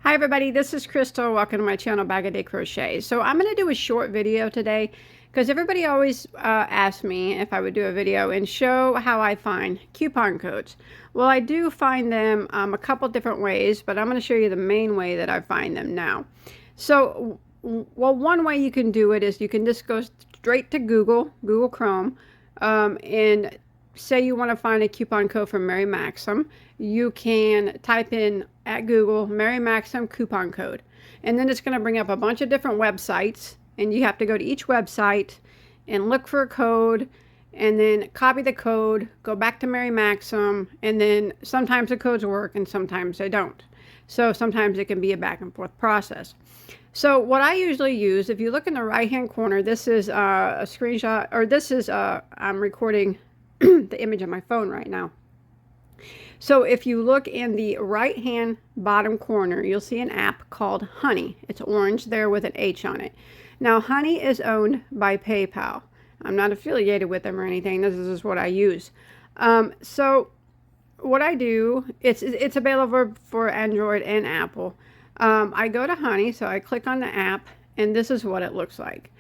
Hi everybody, this is Crystal. Welcome to my channel, Bagoday Crochet. So I'm going to do a short video today because everybody always asks me if I would do a video and show how I find coupon codes. Well, I do find them a couple different ways, but I'm going to show you the main way that I find them now. So, well, one way you can do it is you can just go straight to Google Chrome, and say you want to find a coupon code for Mary Maxim. You can type in at Google Mary Maxim coupon code, and then it's going to bring up a bunch of different websites, and you have to go to each website and look for a code and then copy the code, go back to Mary Maxim, and then sometimes the codes work and sometimes they don't. So sometimes it can be a back and forth process. So what I usually use, if you look in the right hand corner, this is a screenshot, or this is I'm recording the image on my phone right now. So if you look in the right hand bottom corner, you'll see an app called Honey. It's orange there with an H on it. Now Honey is owned by PayPal. I'm not affiliated with them or anything. This is what I use. So what I do, it's available for Android and Apple. I go to Honey, so I click on the app, and this is what it looks like.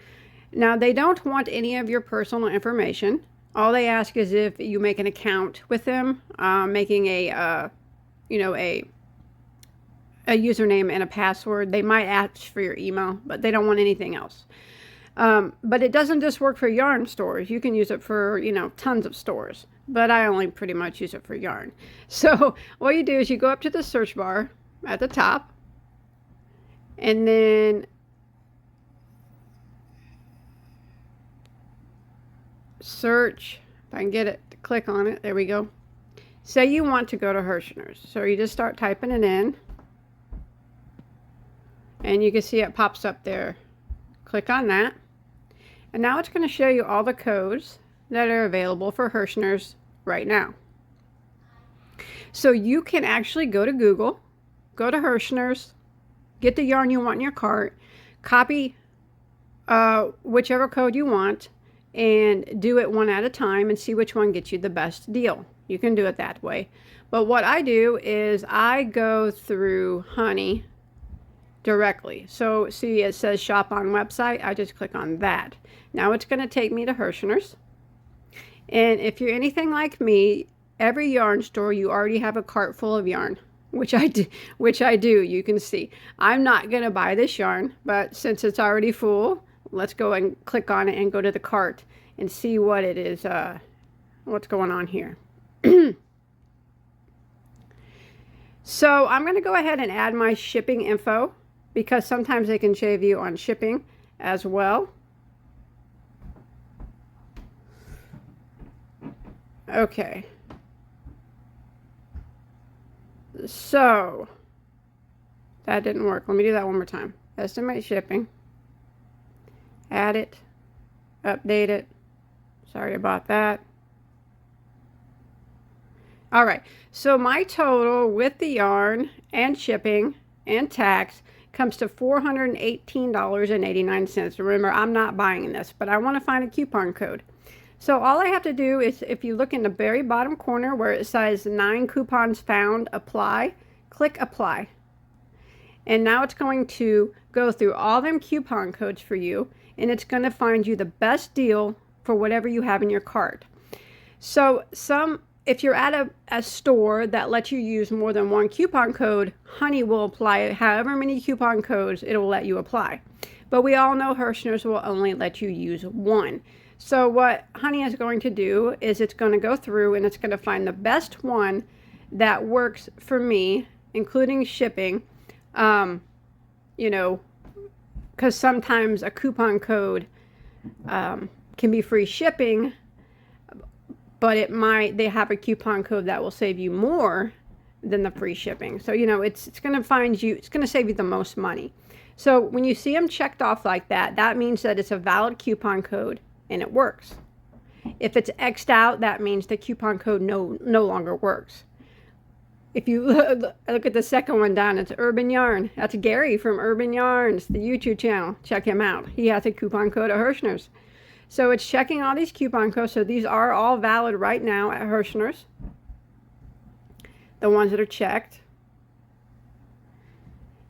Now they don't want any of your personal information. All they ask is if you make an account with them, making a username and a password. They might ask for your email, but they don't want anything else. But it doesn't just work for yarn stores. You can use it for, tons of stores. But I only pretty much use it for yarn. So what you do is you go up to the search bar at the top, and then search, if I can get it to click on it, there we go. Say you want to go to Hirschner's, so you just start typing it in, and you can see it pops up there. Click on that, and now it's going to show you all the codes that are available for Hirschner's right now. So you can actually go to Google, go to Hirschner's, get the yarn you want in your cart, copy whichever code you want, and do it one at a time and see which one gets you the best deal. You can do it that way. But what I do is I go through Honey directly. So see, it says shop on website. I just click on that. Now it's going to take me to Hirschner's. And if you're anything like me, every yarn store you already have a cart full of yarn, which I do. You can see I'm not going to buy this yarn, but since it's already full, let's go and click on it and go to the cart and see what it is, what's going on here. So I'm going to go ahead and add my shipping info, because sometimes they can save you on shipping as well. Okay. So that didn't work. Let me do that one more time. Estimate shipping. Add it, update it. Sorry about that. All right, so my total with the yarn and shipping and tax comes to $418.89. Remember, I'm not buying this, but I want to find a coupon code. So all I have to do is, if you look in the very bottom corner where it says 9 coupons found, apply, click apply. And now it's going to go through all them coupon codes for you, and it's going to find you the best deal for whatever you have in your cart. So if you're at a store that lets you use more than one coupon code, Honey will apply however many coupon codes it will let you apply. But we all know Hirschner's will only let you use one. So what Honey is going to do is it's going to go through and it's going to find the best one that works for me, including shipping. Because sometimes a coupon code can be free shipping, but they have a coupon code that will save you more than the free shipping. So it's going to save you the most money. So when you see them checked off like that, that means that it's a valid coupon code and it works. If it's X'd out, that means the coupon code no longer works. If you look at the second one down, it's Urban Yarn. That's Gary from Urban Yarns, the YouTube channel. Check him out. He has a coupon code at Hirschner's. So it's checking all these coupon codes. So these are all valid right now at Hirschner's. The ones that are checked.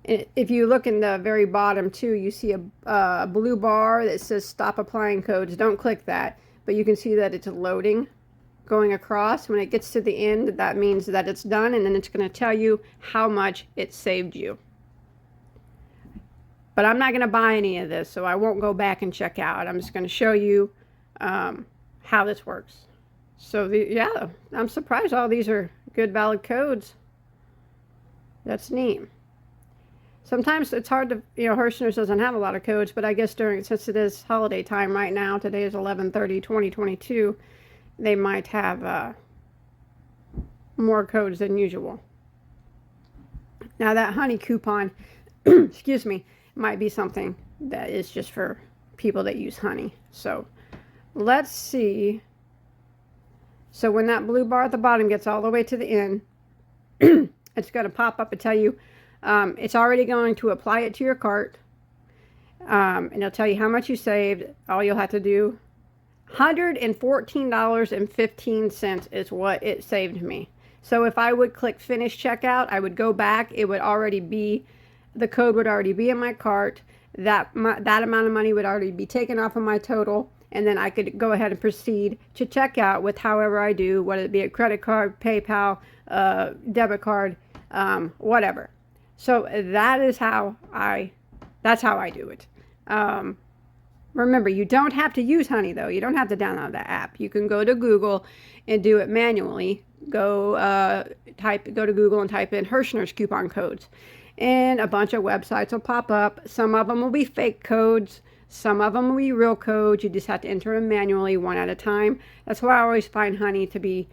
If you look in the very bottom too, you see a blue bar that says stop applying codes. Don't click that, but you can see that it's loading, going across. When it gets to the end, that means that it's done, and then it's going to tell you how much it saved you. But I'm not going to buy any of this, so I won't go back and check out. I'm just going to show you how this works. So yeah, I'm surprised all these are good valid codes. That's neat. Sometimes it's hard to, Hirschner's doesn't have a lot of codes, but I guess since it is holiday time right now, today is 11/30/2022, they might have more codes than usual. Now that honey coupon, excuse me, might be something that is just for people that use honey. So let's see. So when that blue bar at the bottom gets all the way to the end, it's going to pop up and tell you it's already going to apply it to your cart, and it'll tell you how much you saved. All you'll have to do, $114.15 is what it saved me. So if I would click finish checkout, I would go back. It would already be, the code would already be in my cart. That amount of money would already be taken off of my total, and then I could go ahead and proceed to checkout with however I do, whether it be a credit card, PayPal, debit card, whatever. So that's how I do it. Remember, you don't have to use honey though. You don't have to download the app. You can go to Google and do it manually. Go to Google and type in Hirschner's coupon codes, and a bunch of websites will pop up. Some of them will be fake codes. Some of them will be real codes. You just have to enter them manually, one at a time. That's why I always find honey to be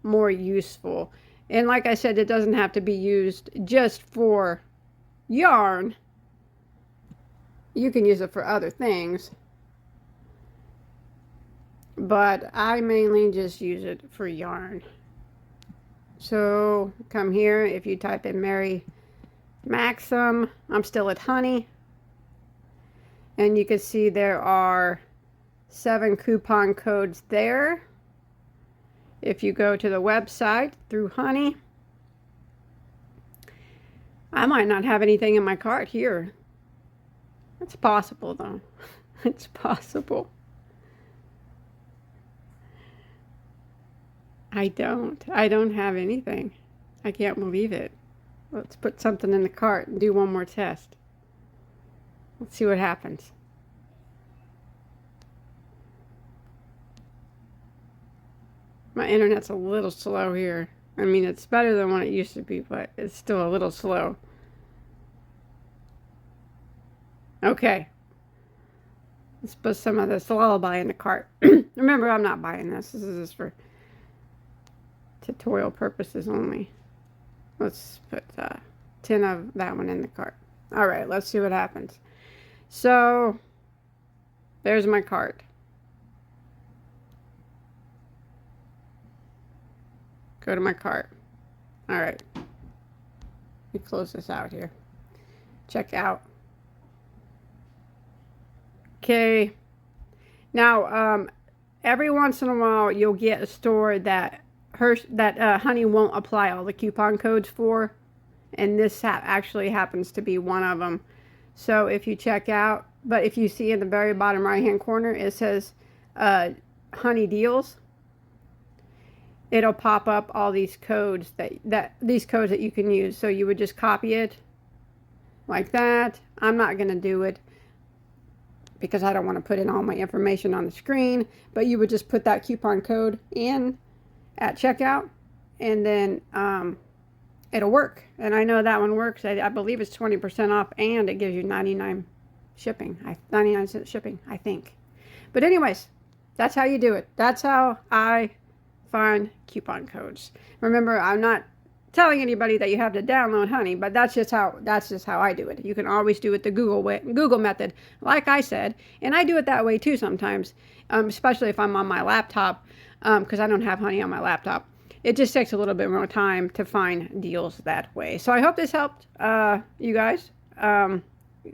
more useful. And like I said, it doesn't have to be used just for yarn. You can use it for other things. But I mainly just use it for yarn. So come here, if you type in Mary Maxim, I'm still at honey. And you can see there are 7 coupon codes there. If you go to the website through honey, I might not have anything in my cart here. It's possible though. It's possible. I don't have anything. I can't believe it. Let's put something in the cart and do one more test. Let's see what happens. My internet's a little slow here. I mean, it's better than what it used to be, but it's still a little slow. Okay. Let's put some of this lullaby in the cart. Remember, I'm not buying this. This is just for tutorial purposes only. Let's put 10 of that one in the cart. All right, let's see what happens. So, there's my cart. Go to my cart. All right. Let me close this out here. Check out. Okay. Now, every once in a while, you'll get a store that honey won't apply all the coupon codes for, and this actually happens to be one of them. So if you check out, but if you see in the very bottom right hand corner, it says honey deals. It'll pop up all these codes that you can use. So you would just copy it like that. I'm not going to do it because I don't want to put in all my information on the screen, but you would just put that coupon code in at checkout, and then it'll work. And I know that one works. I believe it's 20% off, and it gives you 99 cents shipping, I think. But anyways, that's how you do it. That's how I find coupon codes. Remember, I'm not telling anybody that you have to download honey, but that's just how I do it. You can always do it the Google method, like I said, and I do it that way too sometimes, especially if I'm on my laptop, because I don't have honey on my laptop. It just takes a little bit more time to find deals that way. So I hope this helped you guys.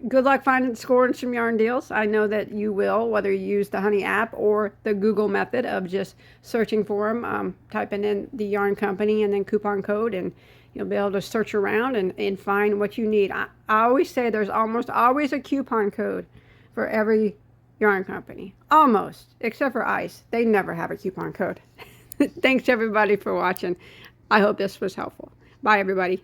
Good luck scoring some yarn deals. I know that you will, whether you use the honey app or the Google method of just searching for them, typing in the yarn company and then coupon code, and You'll be able to search around and find what you need. I always say there's almost always a coupon code for every yarn company. Almost, except for Ice. They never have a coupon code. Thanks everybody for watching. I hope this was helpful. Bye everybody.